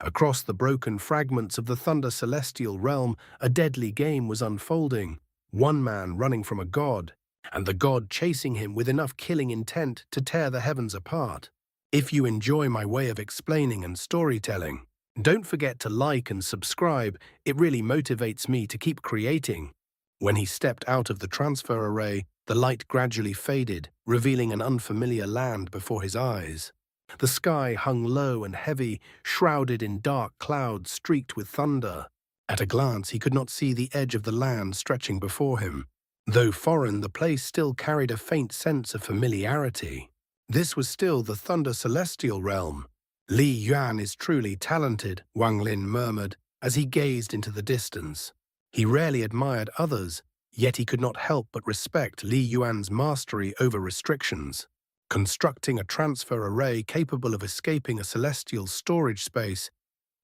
Across the broken fragments of the Thunder Celestial realm, a deadly game was unfolding. One man running from a god, and the god chasing him with enough killing intent to tear the heavens apart. If you enjoy my way of explaining and storytelling, don't forget to like and subscribe. It really motivates me to keep creating. When he stepped out of the transfer array, the light gradually faded, revealing an unfamiliar land before his eyes. The sky hung low and heavy, shrouded in dark clouds streaked with thunder. At a glance, he could not see the edge of the land stretching before him. Though foreign, the place still carried a faint sense of familiarity. This was still the Thunder Celestial realm. Li Yuan is truly talented, Wang Lin murmured as he gazed into the distance. He rarely admired others, yet he could not help but respect Li Yuan's mastery over restrictions. Constructing a transfer array capable of escaping a celestial storage space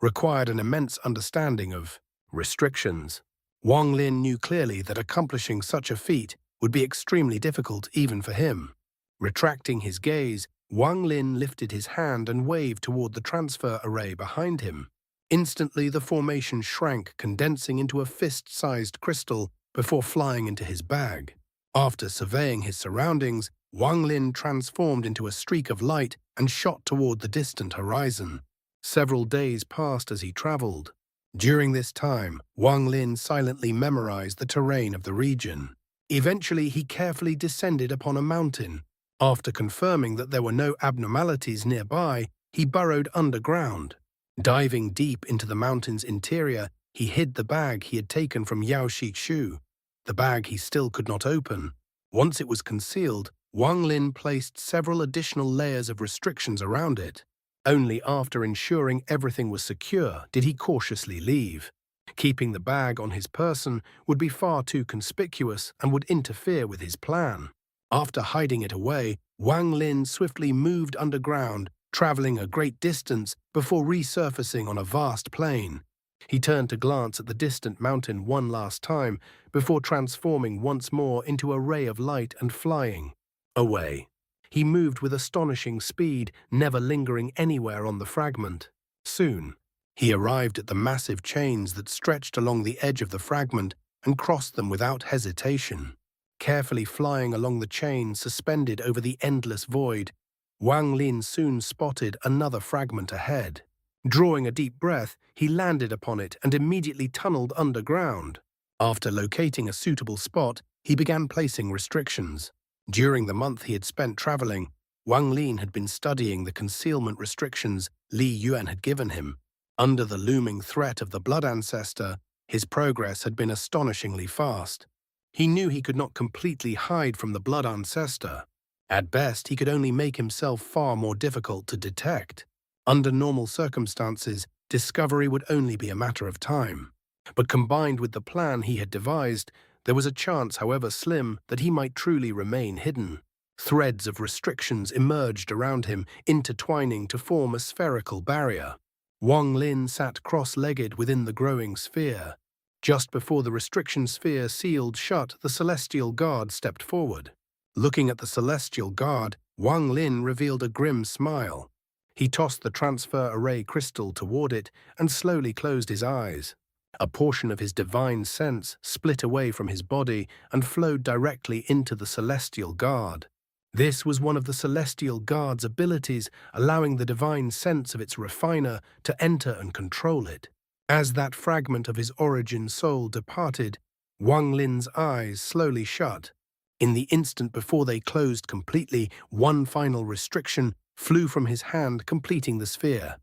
required an immense understanding of restrictions. Wang Lin knew clearly that accomplishing such a feat would be extremely difficult even for him. Retracting his gaze, Wang Lin lifted his hand and waved toward the transfer array behind him. Instantly, the formation shrank, condensing into a fist-sized crystal before flying into his bag. After surveying his surroundings, Wang Lin transformed into a streak of light and shot toward the distant horizon. Several days passed as he traveled. During this time, Wang Lin silently memorized the terrain of the region. Eventually, he carefully descended upon a mountain. After confirming that there were no abnormalities nearby, he burrowed underground. Diving deep into the mountain's interior, he hid the bag he had taken from Yao Shikshu. The bag he still could not open. Once it was concealed, Wang Lin placed several additional layers of restrictions around it. Only after ensuring everything was secure did he cautiously leave. Keeping the bag on his person would be far too conspicuous and would interfere with his plan. After hiding it away, Wang Lin swiftly moved underground, traveling a great distance before resurfacing on a vast plain. He turned to glance at the distant mountain one last time before transforming once more into a ray of light and flying away. He moved with astonishing speed, never lingering anywhere on the fragment. Soon, he arrived at the massive chains that stretched along the edge of the fragment and crossed them without hesitation. Carefully flying along the chain suspended over the endless void, Wang Lin soon spotted another fragment ahead. Drawing a deep breath, he landed upon it and immediately tunneled underground. After locating a suitable spot, he began placing restrictions. During the month he had spent traveling, Wang Lin had been studying the concealment restrictions Li Yuan had given him. Under the looming threat of the Blood Ancestor, his progress had been astonishingly fast. He knew he could not completely hide from the Blood Ancestor. At best, he could only make himself far more difficult to detect. Under normal circumstances, discovery would only be a matter of time. But combined with the plan he had devised, there was a chance, however slim, that he might truly remain hidden. Threads of restrictions emerged around him, intertwining to form a spherical barrier. Wang Lin sat cross-legged within the growing sphere. Just before the restriction sphere sealed shut, the Celestial Guard stepped forward. Looking at the Celestial Guard, Wang Lin revealed a grim smile. He tossed the transfer array crystal toward it and slowly closed his eyes. A portion of his divine sense split away from his body and flowed directly into the Celestial Guard. This was one of the Celestial Guard's abilities, allowing the divine sense of its refiner to enter and control it. As that fragment of his origin soul departed, Wang Lin's eyes slowly shut. In the instant before they closed completely, one final restriction flew from his hand, completing the sphere.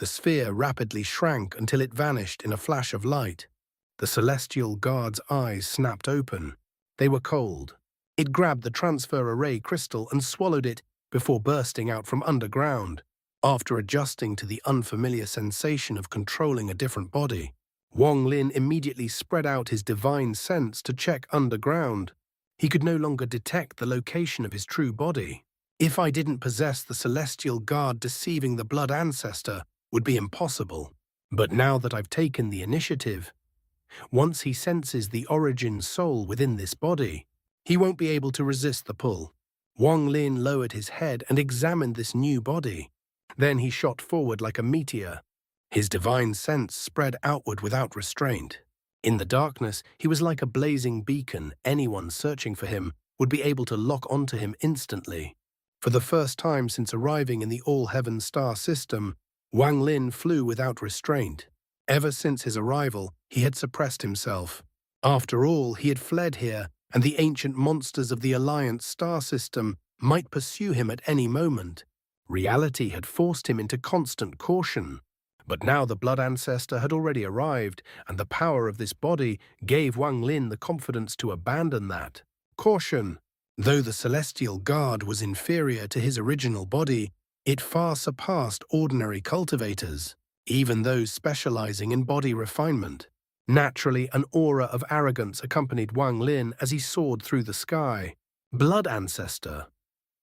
The sphere rapidly shrank until it vanished in a flash of light. The Celestial Guard's eyes snapped open. They were cold. It grabbed the transfer array crystal and swallowed it before bursting out from underground. After adjusting to the unfamiliar sensation of controlling a different body, Wang Lin immediately spread out his divine sense to check underground. He could no longer detect the location of his true body. If I didn't possess the Celestial Guard, deceiving the Blood Ancestor would be impossible. But now that I've taken the initiative, once he senses the origin soul within this body, he won't be able to resist the pull. Wang Lin lowered his head and examined this new body. Then he shot forward like a meteor. His divine sense spread outward without restraint. In the darkness, he was like a blazing beacon. Anyone searching for him would be able to lock onto him instantly. For the first time since arriving in the All-Heaven star system, Wang Lin flew without restraint. Ever since his arrival, he had suppressed himself. After all, he had fled here, and the ancient monsters of the Alliance star system might pursue him at any moment. Reality had forced him into constant caution. But now the blood ancestor had already arrived, and the power of this body gave Wang Lin the confidence to abandon that caution. Though the celestial guard was inferior to his original body, it far surpassed ordinary cultivators, even those specializing in body refinement. Naturally, an aura of arrogance accompanied Wang Lin as he soared through the sky. Blood ancestor.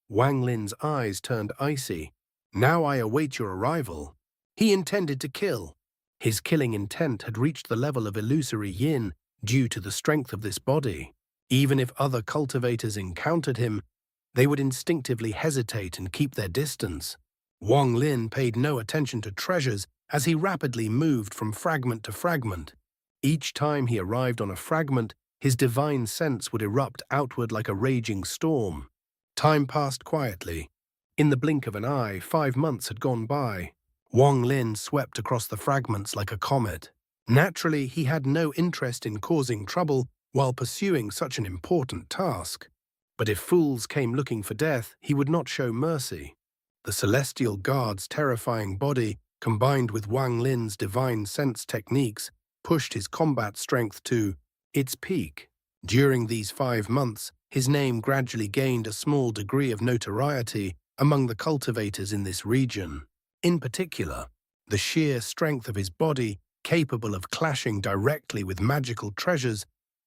Wang Lin's eyes turned icy. Now I await your arrival. He intended to kill. His killing intent had reached the level of illusory yin due to the strength of this body. Even if other cultivators encountered him, they would instinctively hesitate and keep their distance. Wang Lin paid no attention to treasures as he rapidly moved from fragment to fragment. Each time he arrived on a fragment, his divine sense would erupt outward like a raging storm. Time passed quietly. In the blink of an eye, 5 months had gone by. Wang Lin swept across the fragments like a comet. Naturally, he had no interest in causing trouble while pursuing such an important task. But if fools came looking for death, he would not show mercy. The celestial guard's terrifying body, combined with Wang Lin's divine sense techniques, pushed his combat strength to its peak. During these 5 months, his name gradually gained a small degree of notoriety among the cultivators in this region. In particular, the sheer strength of his body, capable of clashing directly with magical treasures,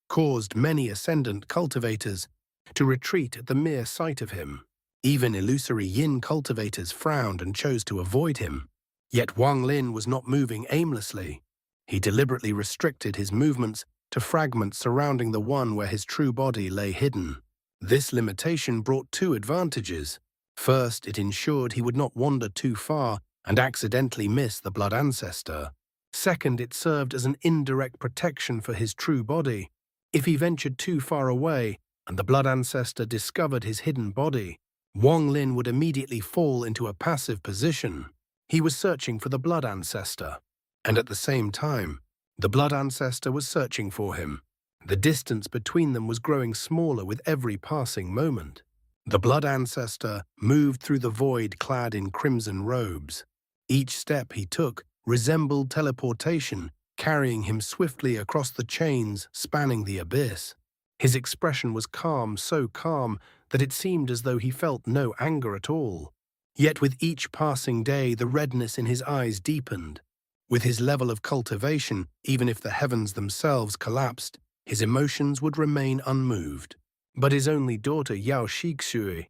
caused many ascendant cultivators to retreat at the mere sight of him. Even illusory yin cultivators frowned and chose to avoid him. Yet Wang Lin was not moving aimlessly. He deliberately restricted his movements to fragments surrounding the one where his true body lay hidden. This limitation brought 2 advantages. First, it ensured he would not wander too far and accidentally miss the blood ancestor. Second, it served as an indirect protection for his true body. If he ventured too far away and the blood ancestor discovered his hidden body, Wang Lin would immediately fall into a passive position. He was searching for the blood ancestor, and at the same time, the blood ancestor was searching for him. The distance between them was growing smaller with every passing moment. The blood ancestor moved through the void clad in crimson robes. Each step he took resembled teleportation, carrying him swiftly across the chains spanning the abyss. His expression was calm, so calm that it seemed as though he felt no anger at all. Yet with each passing day, the redness in his eyes deepened. With his level of cultivation, even if the heavens themselves collapsed, his emotions would remain unmoved. But his only daughter, Xianxia,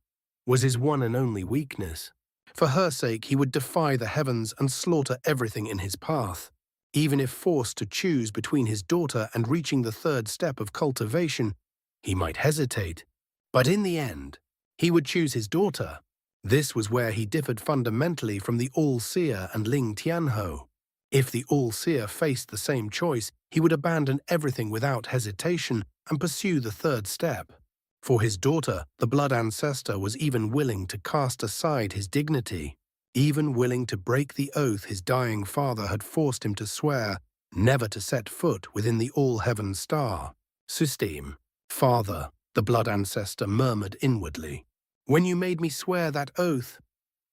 was his one and only weakness. For her sake, he would defy the heavens and slaughter everything in his path. Even if forced to choose between his daughter and reaching the 3rd step of cultivation, he might hesitate. But in the end, he would choose his daughter. This was where he differed fundamentally from the All-Seer and Ling Tianhou. If the All-Seer faced the same choice, he would abandon everything without hesitation and pursue the 3rd step. For his daughter, the blood ancestor was even willing to cast aside his dignity, even willing to break the oath his dying father had forced him to swear never to set foot within the All-Heaven star system. Father, the blood ancestor murmured inwardly, when you made me swear that oath,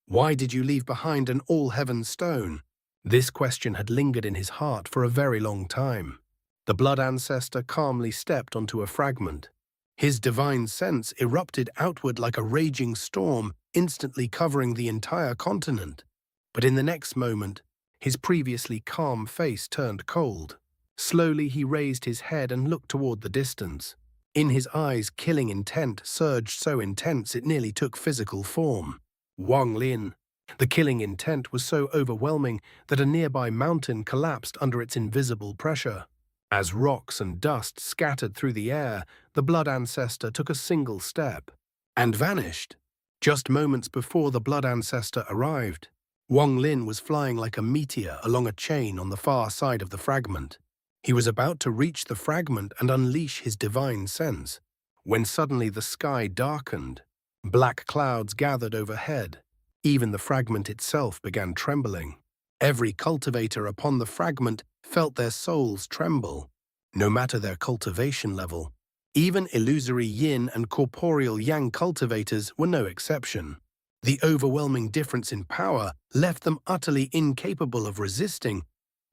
why did you leave behind an All-Heaven stone? This question had lingered in his heart for a very long time. The blood ancestor calmly stepped onto a fragment. His divine sense erupted outward like a raging storm, instantly covering the entire continent. But in the next moment, his previously calm face turned cold. Slowly he raised his head and looked toward the distance. In his eyes, killing intent surged so intense it nearly took physical form. Wang Lin. The killing intent was so overwhelming that a nearby mountain collapsed under its invisible pressure. As rocks and dust scattered through the air, the blood ancestor took a single step and vanished. Just moments before the blood ancestor arrived, Wang Lin was flying like a meteor along a chain on the far side of the fragment. He was about to reach the fragment and unleash his divine sense, when suddenly the sky darkened. Black clouds gathered overhead. Even the fragment itself began trembling. Every cultivator upon the fragment felt their souls tremble, no matter their cultivation level. Even illusory yin and corporeal yang cultivators were no exception. The overwhelming difference in power left them utterly incapable of resisting.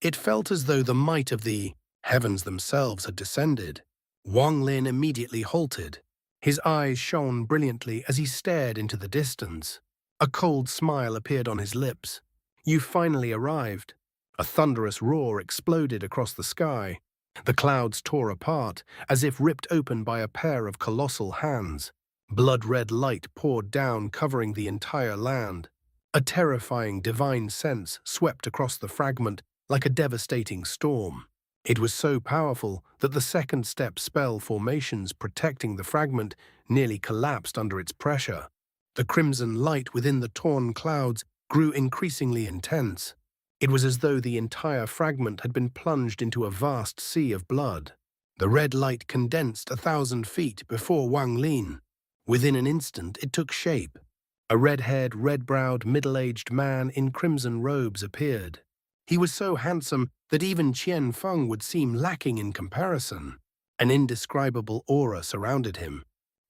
It felt as though the might of the heavens themselves had descended. Wang Lin immediately halted. His eyes shone brilliantly as he stared into the distance. A cold smile appeared on his lips. "You finally arrived." A thunderous roar exploded across the sky. The clouds tore apart, as if ripped open by a pair of colossal hands. Blood-red light poured down, covering the entire land. A terrifying divine sense swept across the fragment like a devastating storm. It was so powerful that the second-step spell formations protecting the fragment nearly collapsed under its pressure. The crimson light within the torn clouds grew increasingly intense. It was as though the entire fragment had been plunged into a vast sea of blood. The red light condensed 1,000 feet before Wang Lin. Within an instant, it took shape. A red-haired, red-browed, middle-aged man in crimson robes appeared. He was so handsome that even Qian Feng would seem lacking in comparison. An indescribable aura surrounded him.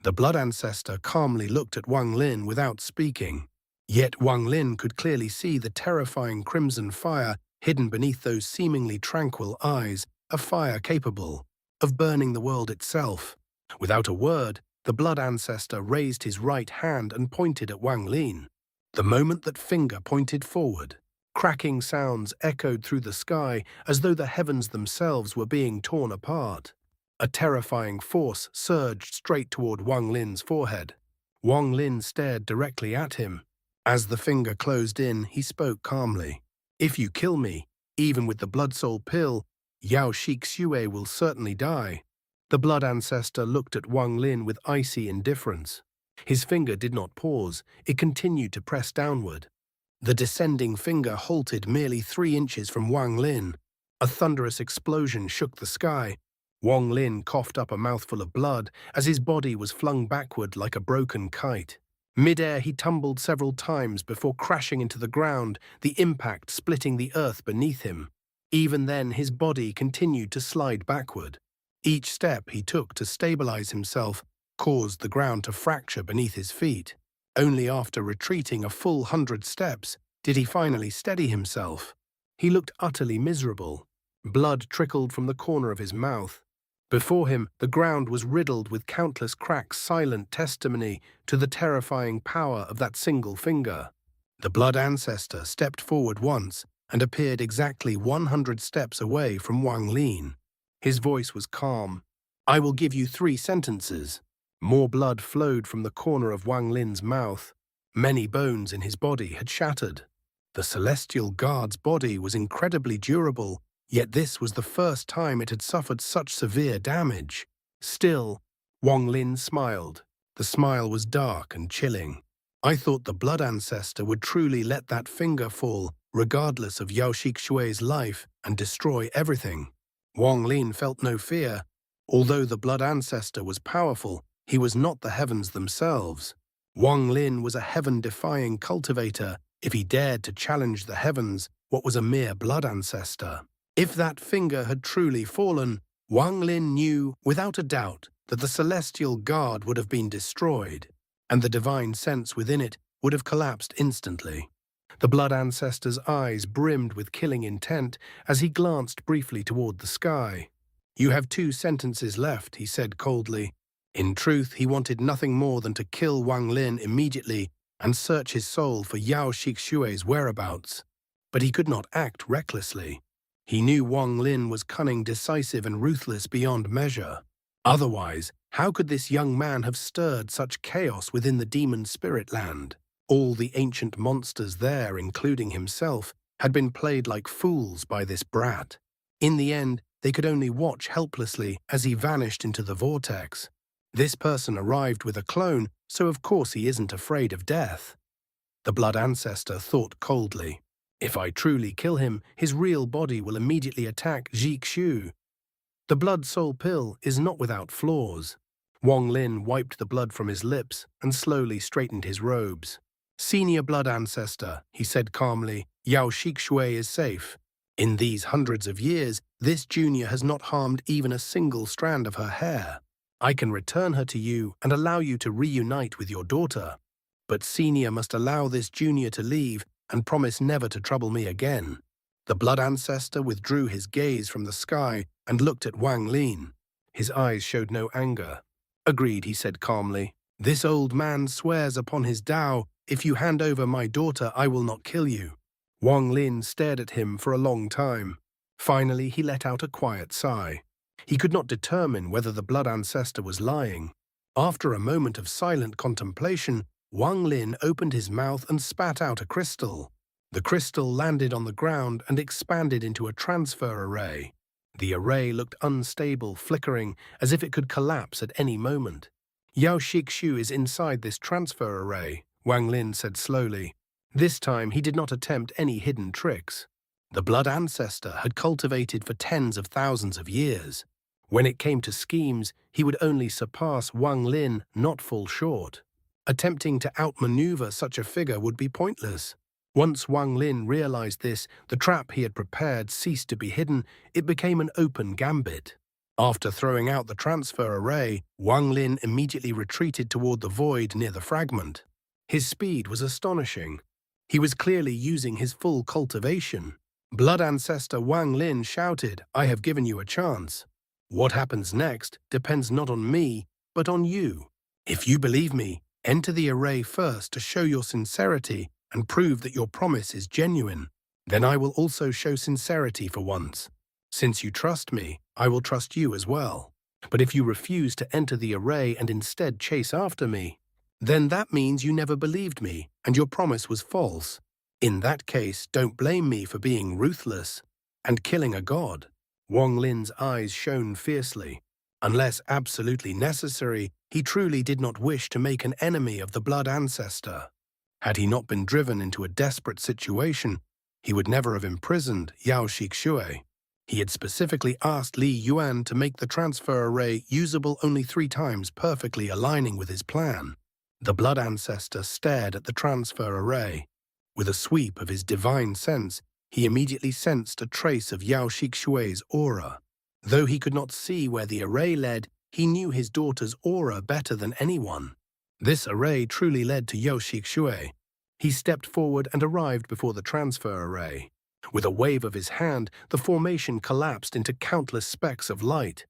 The blood ancestor calmly looked at Wang Lin without speaking. Yet Wang Lin could clearly see the terrifying crimson fire hidden beneath those seemingly tranquil eyes, a fire capable of burning the world itself. Without a word, the blood ancestor raised his right hand and pointed at Wang Lin. The moment that finger pointed forward, cracking sounds echoed through the sky as though the heavens themselves were being torn apart. A terrifying force surged straight toward Wang Lin's forehead. Wang Lin stared directly at him. As the finger closed in, he spoke calmly. "If you kill me, even with the Blood Soul pill, Xianxia will certainly die." The blood ancestor looked at Wang Lin with icy indifference. His finger did not pause, it continued to press downward. The descending finger halted merely 3 inches from Wang Lin. A thunderous explosion shook the sky. Wang Lin coughed up a mouthful of blood as his body was flung backward like a broken kite. Mid-air, he tumbled several times before crashing into the ground, the impact splitting the earth beneath him. Even then, his body continued to slide backward. Each step he took to stabilize himself caused the ground to fracture beneath his feet. Only after retreating a full 100 steps did he finally steady himself. He looked utterly miserable. Blood trickled from the corner of his mouth. Before him, the ground was riddled with countless cracks, silent testimony to the terrifying power of that single finger. The blood ancestor stepped forward once and appeared exactly 100 steps away from Wang Lin. His voice was calm. "I will give you 3 sentences." More blood flowed from the corner of Wang Lin's mouth. Many bones in his body had shattered. The celestial guard's body was incredibly durable, yet this was the first time it had suffered such severe damage. Still, Wang Lin smiled. The smile was dark and chilling. "I thought the blood ancestor would truly let that finger fall, regardless of Xianxia's life, and destroy everything." Wang Lin felt no fear. Although the blood ancestor was powerful, he was not the heavens themselves. Wang Lin was a heaven-defying cultivator. If he dared to challenge the heavens, what was a mere blood ancestor? If that finger had truly fallen, Wang Lin knew, without a doubt, that the celestial guard would have been destroyed, and the divine sense within it would have collapsed instantly. The blood ancestor's eyes brimmed with killing intent as he glanced briefly toward the sky. "You have 2 sentences left," he said coldly. In truth, he wanted nothing more than to kill Wang Lin immediately and search his soul for Xianxia's whereabouts. But he could not act recklessly. He knew Wang Lin was cunning, decisive, and ruthless beyond measure. Otherwise, how could this young man have stirred such chaos within the demon spirit land? All the ancient monsters there, including himself, had been played like fools by this brat. In the end, they could only watch helplessly as he vanished into the vortex. This person arrived with a clone, so of course he isn't afraid of death. The Blood Ancestor thought coldly. If I truly kill him, his real body will immediately attack Xianxia. The Blood Soul pill is not without flaws. Wang Lin wiped the blood from his lips and slowly straightened his robes. Senior Blood Ancestor, he said calmly, Yao Xianxia is safe. In these hundreds of years, this junior has not harmed even a single strand of her hair. I can return her to you and allow you to reunite with your daughter. But Senior must allow this junior to leave and promise never to trouble me again. The Blood Ancestor withdrew his gaze from the sky and looked at Wang Lin. His eyes showed no anger. Agreed, he said calmly. This old man swears upon his Tao, if you hand over my daughter, I will not kill you. Wang Lin stared at him for a long time. Finally, he let out a quiet sigh. He could not determine whether the Blood Ancestor was lying. After a moment of silent contemplation, Wang Lin opened his mouth and spat out a crystal. The crystal landed on the ground and expanded into a transfer array. The array looked unstable, flickering, as if it could collapse at any moment. Yao Xianxia is inside this transfer array, Wang Lin said slowly. This time he did not attempt any hidden tricks. The Blood Ancestor had cultivated for tens of thousands of years. When it came to schemes, he would only surpass Wang Lin, not fall short. Attempting to outmaneuver such a figure would be pointless. Once Wang Lin realized this, the trap he had prepared ceased to be hidden. It became an open gambit. After throwing out the transfer array, Wang Lin immediately retreated toward the void near the fragment. His speed was astonishing. He was clearly using his full cultivation. Blood Ancestor Wang Lin shouted, I have given you a chance. What happens next depends not on me, but on you. If you believe me, enter the array first to show your sincerity and prove that your promise is genuine. Then I will also show sincerity for once. Since you trust me, I will trust you as well. But if you refuse to enter the array and instead chase after me, then that means you never believed me and your promise was false. In that case, don't blame me for being ruthless and killing a god. Wang Lin's eyes shone fiercely. Unless absolutely necessary, he truly did not wish to make an enemy of the Blood Ancestor. Had he not been driven into a desperate situation, he would never have imprisoned Yao Xianxia. He had specifically asked Li Yuan to make the transfer array usable only 3 times, perfectly aligning with his plan. The Blood Ancestor stared at the transfer array. With a sweep of his divine sense, he immediately sensed a trace of Yao Xianxia's aura. Though he could not see where the array led, he knew his daughter's aura better than anyone. This array truly led to Yao Xianxia. He stepped forward and arrived before the transfer array. With a wave of his hand, the formation collapsed into countless specks of light.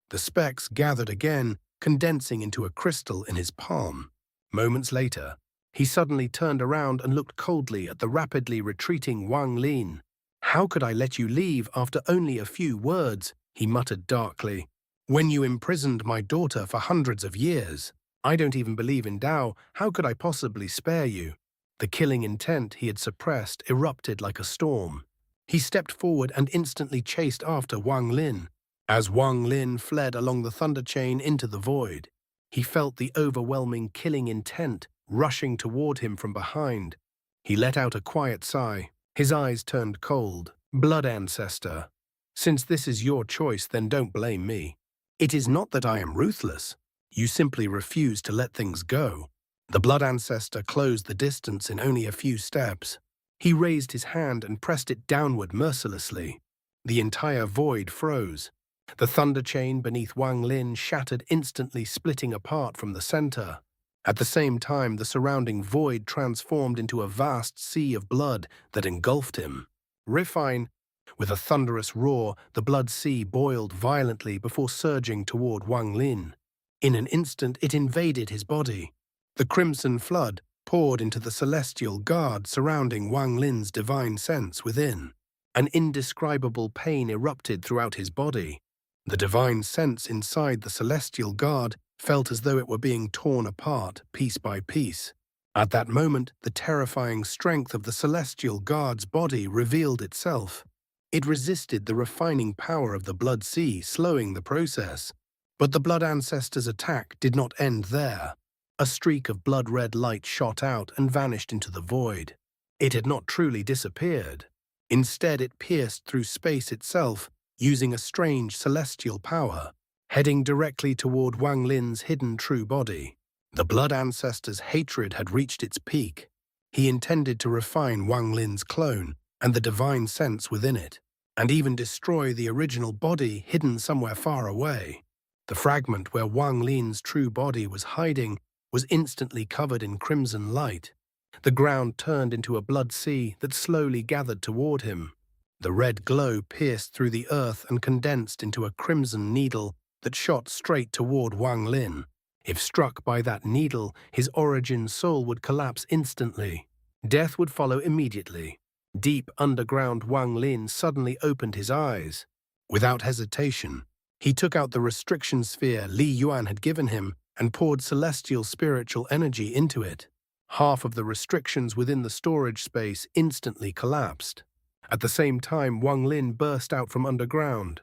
The specks gathered again, condensing into a crystal in his palm. Moments later, he suddenly turned around and looked coldly at the rapidly retreating Wang Lin. How could I let you leave after only a few words? He muttered darkly. When you imprisoned my daughter for hundreds of years, I don't even believe in Tao. How could I possibly spare you? The killing intent he had suppressed erupted like a storm. He stepped forward and instantly chased after Wang Lin. As Wang Lin fled along the thunder chain into the void, he felt the overwhelming killing intent rushing toward him from behind. He let out a quiet sigh. His eyes turned cold. Blood Ancestor, since this is your choice, then don't blame me. It is not that I am ruthless. You simply refuse to let things go. The Blood Ancestor closed the distance in only a few steps. He raised his hand and pressed it downward mercilessly. The entire void froze. The thunder chain beneath Wang Lin shattered instantly, splitting apart from the center. At the same time, the surrounding void transformed into a vast sea of blood that engulfed him. Refine. With a thunderous roar, the blood sea boiled violently before surging toward Wang Lin. In an instant, it invaded his body. The crimson flood poured into the celestial guard surrounding Wang Lin's divine sense within. An indescribable pain erupted throughout his body. The divine sense inside the celestial guard felt as though it were being torn apart piece by piece. At that moment, the terrifying strength of the celestial guard's body revealed itself. It resisted the refining power of the blood sea, slowing the process. But the Blood Ancestor's attack did not end there. A streak of blood-red light shot out and vanished into the void. It had not truly disappeared. Instead, it pierced through space itself, using a strange celestial power, heading directly toward Wang Lin's hidden true body. The Blood Ancestor's hatred had reached its peak. He intended to refine Wang Lin's clone and the divine sense within it, and even destroy the original body hidden somewhere far away. The fragment where Wang Lin's true body was hiding was instantly covered in crimson light. The ground turned into a blood sea that slowly gathered toward him. The red glow pierced through the earth and condensed into a crimson needle that shot straight toward Wang Lin. If struck by that needle, his origin soul would collapse instantly. Death would follow immediately. Deep underground, Wang Lin suddenly opened his eyes. Without hesitation, he took out the restriction sphere Li Yuan had given him and poured celestial spiritual energy into it. Half of the restrictions within the storage space instantly collapsed. At the same time, Wang Lin burst out from underground.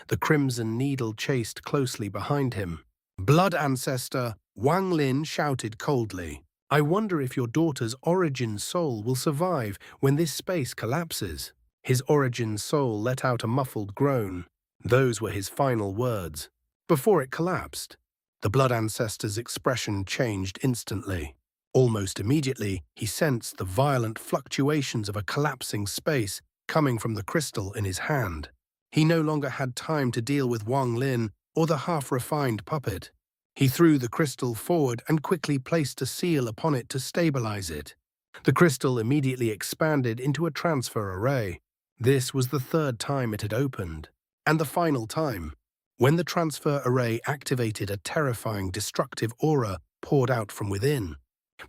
The crimson needle chased closely behind him. "Blood Ancestor," Wang Lin shouted coldly. "I wonder if your daughter's origin soul will survive when this space collapses." His origin soul let out a muffled groan. Those were his final words. Before it collapsed, the Blood Ancestor's expression changed instantly. Almost immediately, he sensed the violent fluctuations of a collapsing space coming from the crystal in his hand. He no longer had time to deal with Wang Lin or the half-refined puppet. He threw the crystal forward and quickly placed a seal upon it to stabilize it. The crystal immediately expanded into a transfer array. This was the third time it had opened, and the final time. When the transfer array activated, a terrifying, destructive aura poured out from within.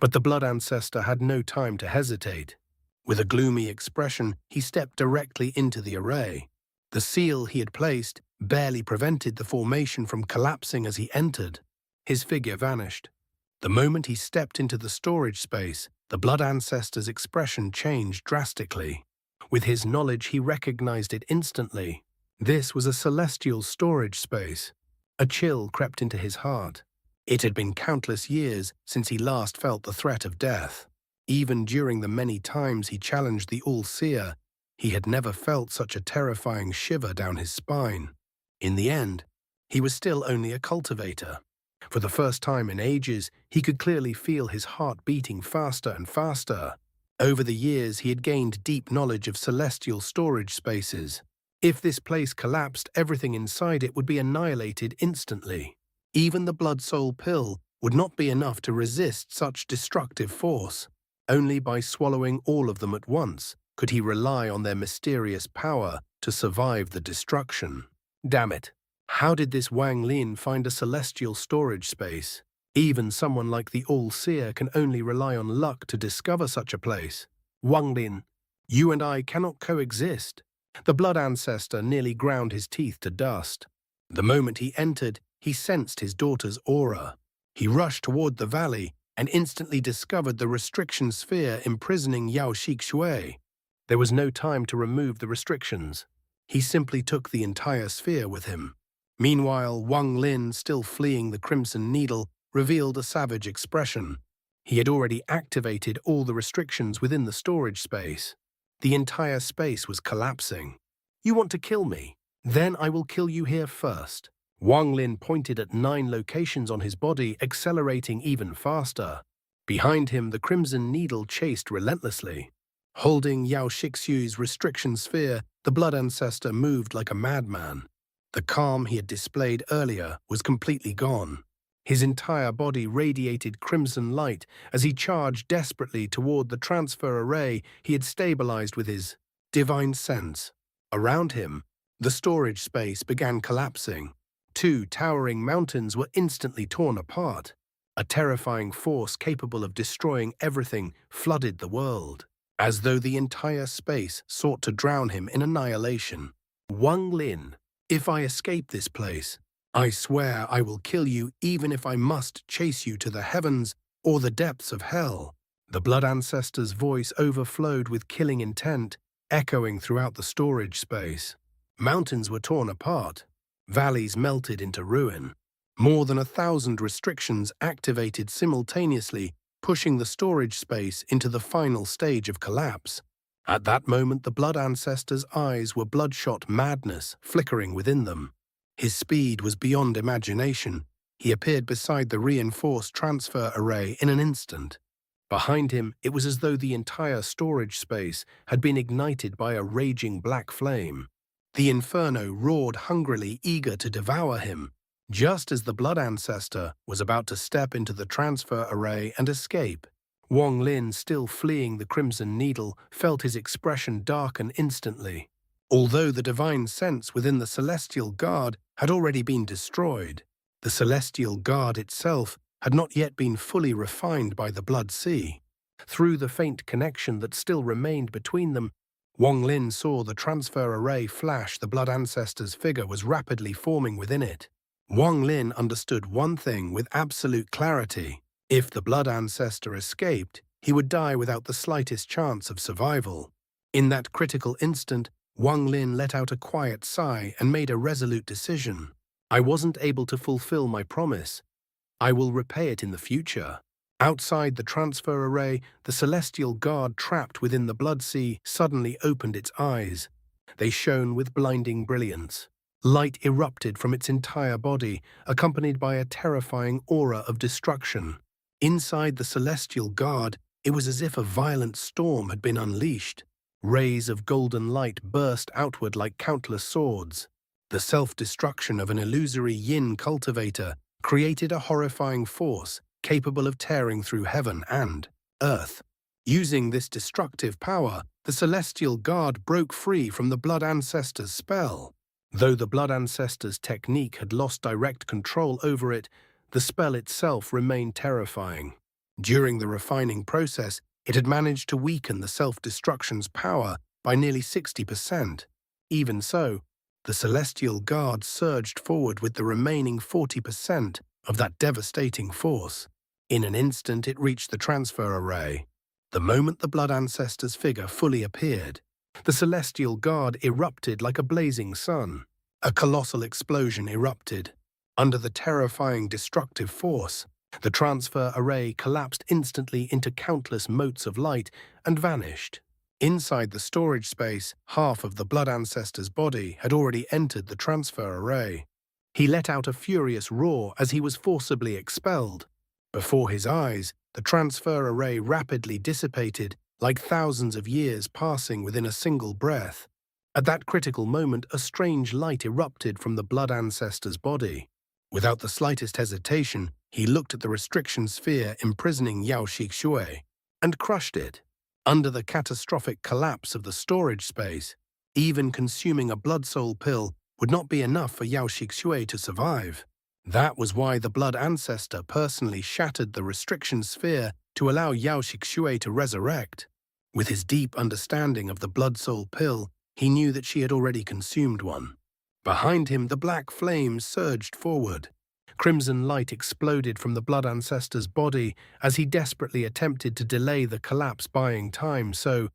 But the Blood Ancestor had no time to hesitate. With a gloomy expression, he stepped directly into the array. The seal he had placed barely prevented the formation from collapsing as he entered. His figure vanished. The moment he stepped into the storage space, the Blood Ancestor's expression changed drastically. With his knowledge, he recognized it instantly. This was a celestial storage space. A chill crept into his heart. It had been countless years since he last felt the threat of death. Even during the many times he challenged the All-Seer, he had never felt such a terrifying shiver down his spine. In the end, he was still only a cultivator. For the first time in ages, he could clearly feel his heart beating faster and faster. Over the years, he had gained deep knowledge of celestial storage spaces. If this place collapsed, everything inside it would be annihilated instantly. Even the Blood Soul pill would not be enough to resist such destructive force. Only by swallowing all of them at once could he rely on their mysterious power to survive the destruction. Damn it! How did this Wang Lin find a celestial storage space? Even someone like the All-Seer can only rely on luck to discover such a place. Wang Lin, you and I cannot coexist. The Blood Ancestor nearly ground his teeth to dust. The moment he entered, he sensed his daughter's aura. He rushed toward the valley and instantly discovered the restriction sphere imprisoning Yao Xianxia. There was no time to remove the restrictions. He simply took the entire sphere with him. Meanwhile, Wang Lin, still fleeing the Crimson Needle, revealed a savage expression. He had already activated all the restrictions within the storage space. The entire space was collapsing. "You want to kill me? Then I will kill you here first." Wang Lin pointed at 9 locations on his body, accelerating even faster. Behind him, the Crimson Needle chased relentlessly. Holding Yao Xianxia's restriction sphere, the Blood Ancestor moved like a madman. The calm he had displayed earlier was completely gone. His entire body radiated crimson light as he charged desperately toward the transfer array he had stabilized with his divine sense. Around him, the storage space began collapsing. 2 towering mountains were instantly torn apart. A terrifying force capable of destroying everything flooded the world, as though the entire space sought to drown him in annihilation. "Wang Lin, if I escape this place, I swear I will kill you even if I must chase you to the heavens or the depths of hell." The Blood Ancestor's voice overflowed with killing intent, echoing throughout the storage space. Mountains were torn apart. Valleys melted into ruin. More than 1,000 restrictions activated simultaneously, pushing the storage space into the final stage of collapse. At that moment, the Blood Ancestor's eyes were bloodshot madness flickering within them. His speed was beyond imagination. He appeared beside the reinforced transfer array in an instant. Behind him, it was as though the entire storage space had been ignited by a raging black flame. The inferno roared hungrily, eager to devour him. Just as the Blood Ancestor was about to step into the transfer array and escape, Wang Lin, still fleeing the Crimson Needle, felt his expression darken instantly. Although the divine sense within the Celestial Guard had already been destroyed, the Celestial Guard itself had not yet been fully refined by the Blood Sea. Through the faint connection that still remained between them, Wang Lin saw the transfer array flash. The Blood Ancestor's figure was rapidly forming within it. Wang Lin understood one thing with absolute clarity. If the Blood Ancestor escaped, he would die without the slightest chance of survival. In that critical instant, Wang Lin let out a quiet sigh and made a resolute decision. I wasn't able to fulfill my promise. I will repay it in the future. Outside the transfer array, the Celestial Guard trapped within the Blood Sea suddenly opened its eyes. They shone with blinding brilliance. Light erupted from its entire body, accompanied by a terrifying aura of destruction. Inside the Celestial Guard, it was as if a violent storm had been unleashed. Rays of golden light burst outward like countless swords. The self-destruction of an illusory yin cultivator created a horrifying force capable of tearing through heaven and earth. Using this destructive power, the Celestial Guard broke free from the Blood Ancestor's spell. Though the Blood Ancestor's technique had lost direct control over it, the spell itself remained terrifying. During the refining process, it had managed to weaken the self-destruction's power by nearly 60%. Even so, the Celestial Guard surged forward with the remaining 40% of that devastating force. In an instant, it reached the transfer array. The moment the Blood Ancestor's figure fully appeared, the Celestial Guard erupted like a blazing sun. A colossal explosion erupted. Under the terrifying destructive force, the transfer array collapsed instantly into countless motes of light and vanished. Inside the storage space, half of the Blood Ancestor's body had already entered the transfer array. He let out a furious roar as he was forcibly expelled. Before his eyes, the transfer array rapidly dissipated, like thousands of years passing within a single breath. At that critical moment, a strange light erupted from the Blood Ancestor's body. Without the slightest hesitation, he looked at the restriction sphere imprisoning Xianxia and crushed it. Under the catastrophic collapse of the storage space, even consuming a blood soul pill would not be enough for Xianxia to survive. That was why the Blood Ancestor personally shattered the restriction sphere to allow Xianxia to resurrect. With his deep understanding of the blood soul pill, he knew that she had already consumed one. Behind him, the black flames surged forward. Crimson light exploded from the Blood Ancestor's body as he desperately attempted to delay the collapse, buying time so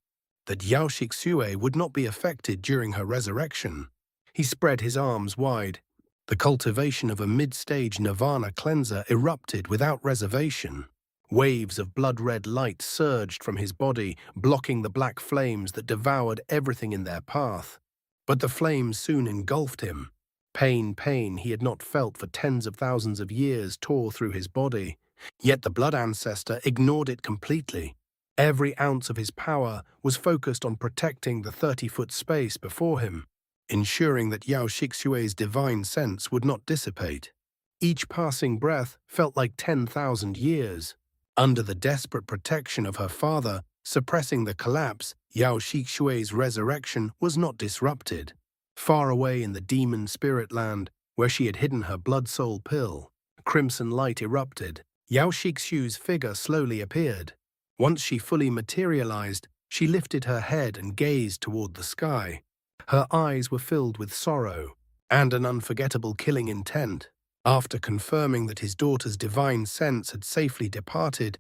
that Xianxia would not be affected during her resurrection. He spread his arms wide. The cultivation of a mid-stage Nirvana cleanser erupted without reservation. Waves of blood-red light surged from his body, blocking the black flames that devoured everything in their path. But the flames soon engulfed him. Pain he had not felt for tens of thousands of years tore through his body. Yet the Blood Ancestor ignored it completely. Every ounce of his power was focused on protecting the 30-foot space before him, ensuring that Xianxia's divine sense would not dissipate. Each passing breath felt like 10,000 years. Under the desperate protection of her father, suppressing the collapse, Xianxia's resurrection was not disrupted. Far away in the demon spirit land, where she had hidden her blood soul pill, crimson light erupted. Xianxia's figure slowly appeared. Once she fully materialized, she lifted her head and gazed toward the sky. Her eyes were filled with sorrow and an unforgettable killing intent. After confirming that his daughter's divine sense had safely departed,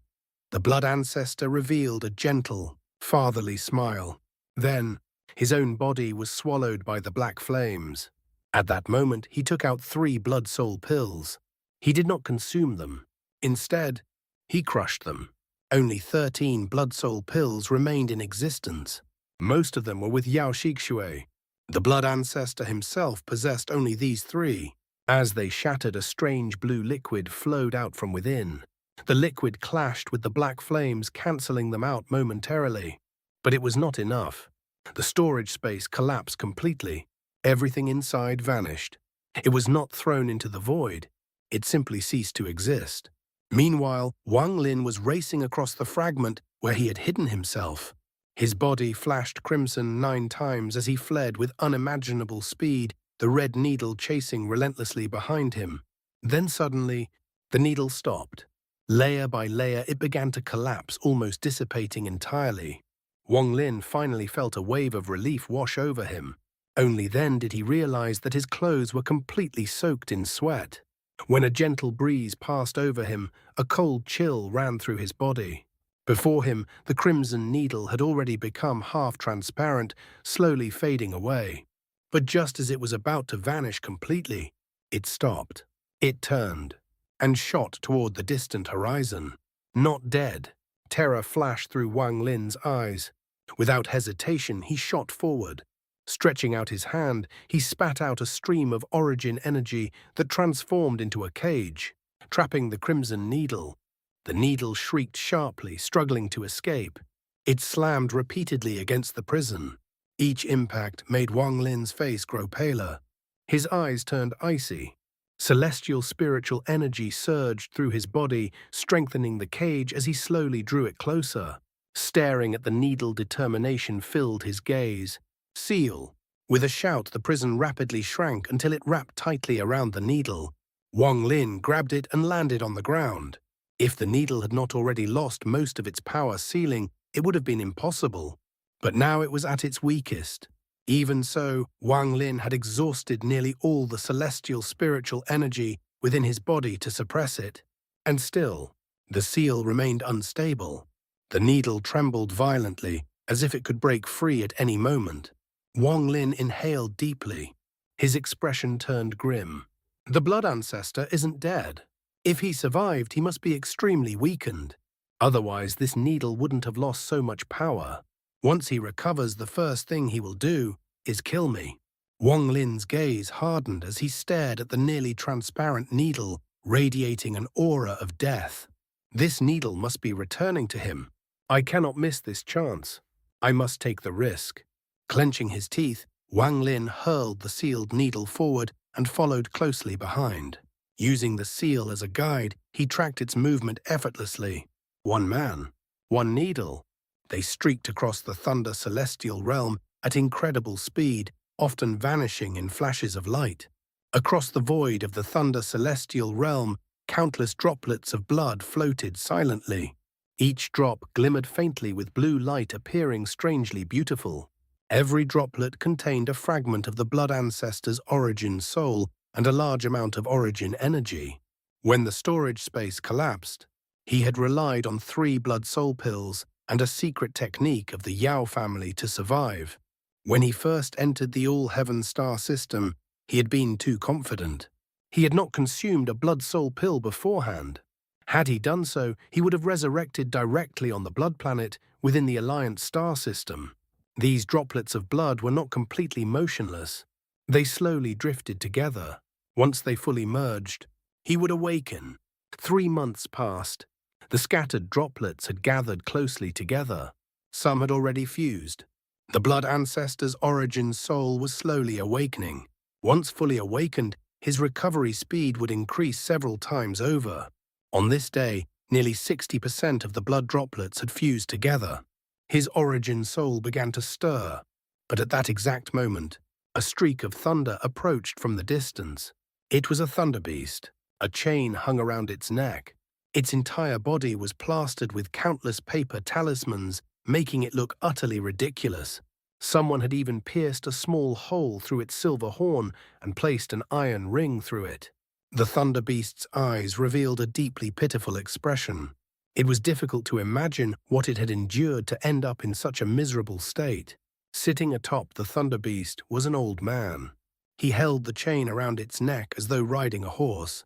the Blood Ancestor revealed a gentle, fatherly smile. Then, his own body was swallowed by the black flames. At that moment, he took out 3 blood soul pills. He did not consume them. Instead, he crushed them. Only 13 blood soul pills remained in existence. Most of them were with Yao Shixue. The blood ancestor himself possessed only these 3. As they shattered, a strange blue liquid flowed out from within. The liquid clashed with the black flames, cancelling them out momentarily. But it was not enough. The storage space collapsed completely. Everything inside vanished. It was not thrown into the void. It simply ceased to exist. Meanwhile, Wang Lin was racing across the fragment where he had hidden himself. His body flashed crimson 9 times as he fled with unimaginable speed, the red needle chasing relentlessly behind him. Then suddenly, the needle stopped. Layer by layer, it began to collapse, almost dissipating entirely. Wang Lin finally felt a wave of relief wash over him. Only then did he realize that his clothes were completely soaked in sweat. When a gentle breeze passed over him, a cold chill ran through his body. Before him, the crimson needle had already become half-transparent, slowly fading away. But just as it was about to vanish completely, it stopped. It turned and shot toward the distant horizon. Not dead. Terror flashed through Wang Lin's eyes. Without hesitation, he shot forward. Stretching out his hand, he spat out a stream of origin energy that transformed into a cage, trapping the crimson needle. The needle shrieked sharply, struggling to escape. It slammed repeatedly against the prison. Each impact made Wang Lin's face grow paler. His eyes turned icy. Celestial spiritual energy surged through his body, strengthening the cage as he slowly drew it closer. Staring at the needle, determination filled his gaze. Seal. With a shout, the prison rapidly shrank until it wrapped tightly around the needle. Wang Lin grabbed it and landed on the ground. If the needle had not already lost most of its power sealing, it would have been impossible. But now it was at its weakest. Even so, Wang Lin had exhausted nearly all the celestial spiritual energy within his body to suppress it. And still, the seal remained unstable. The needle trembled violently, as if it could break free at any moment. Wang Lin inhaled deeply. His expression turned grim. The blood ancestor isn't dead. If he survived, he must be extremely weakened. Otherwise, this needle wouldn't have lost so much power. Once he recovers, the first thing he will do is kill me. Wang Lin's gaze hardened as he stared at the nearly transparent needle, radiating an aura of death. This needle must be returning to him. I cannot miss this chance. I must take the risk. Clenching his teeth, Wang Lin hurled the sealed needle forward and followed closely behind. Using the seal as a guide, he tracked its movement effortlessly. One man, one needle. They streaked across the thunder celestial realm at incredible speed, often vanishing in flashes of light. Across the void of the thunder celestial realm, countless droplets of blood floated silently. Each drop glimmered faintly with blue light, appearing strangely beautiful. Every droplet contained a fragment of the blood ancestor's origin soul and a large amount of origin energy. When the storage space collapsed, he had relied on 3 blood soul pills and a secret technique of the Yao family to survive. When he first entered the All-Heaven Star system, he had been too confident. He had not consumed a blood soul pill beforehand. Had he done so, he would have resurrected directly on the blood planet within the Alliance star system. These droplets of blood were not completely motionless. They slowly drifted together. Once they fully merged, he would awaken. 3 months passed. The scattered droplets had gathered closely together. Some had already fused. The blood ancestor's origin soul was slowly awakening. Once fully awakened, his recovery speed would increase several times over. On this day, nearly 60% of the blood droplets had fused together. His origin soul began to stir, but at that exact moment, a streak of thunder approached from the distance. It was a thunder beast. A chain hung around its neck. Its entire body was plastered with countless paper talismans, making it look utterly ridiculous. Someone had even pierced a small hole through its silver horn and placed an iron ring through it. The thunder beast's eyes revealed a deeply pitiful expression. It was difficult to imagine what it had endured to end up in such a miserable state. Sitting atop the thunder beast was an old man. He held the chain around its neck as though riding a horse.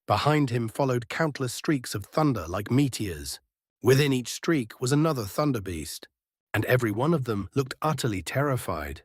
Behind him followed countless streaks of thunder like meteors. Within each streak was another thunder beast, and every one of them looked utterly terrified.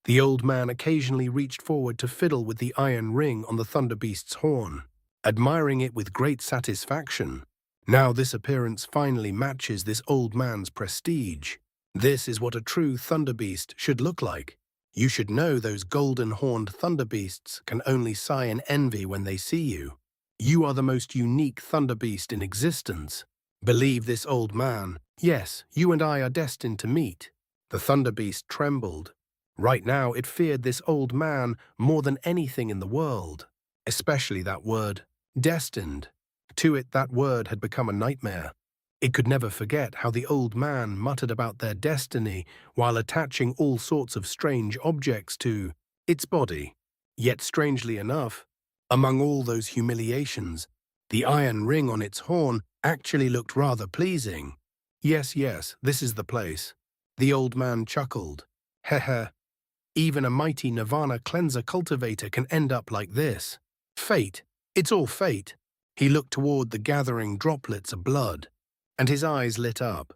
The old man occasionally reached forward to fiddle with the iron ring on the thunder beast's horn, admiring it with great satisfaction. Now this appearance finally matches this old man's prestige. This is what a true thunder beast should look like. You should know those golden-horned thunder beasts can only sigh in envy when they see you. You are the most unique thunder beast in existence. Believe this old man. Yes, you and I are destined to meet. The thunder beast trembled. Right now it feared this old man more than anything in the world, especially that word, destined. To it, that word had become a nightmare. It could never forget how the old man muttered about their destiny while attaching all sorts of strange objects to its body. Yet strangely enough, among all those humiliations, the iron ring on its horn actually looked rather pleasing. Yes, this is the place. The old man chuckled. Heh. Even a mighty Nirvana cleanser cultivator can end up like this. Fate. It's all fate. He looked toward the gathering droplets of blood, and his eyes lit up.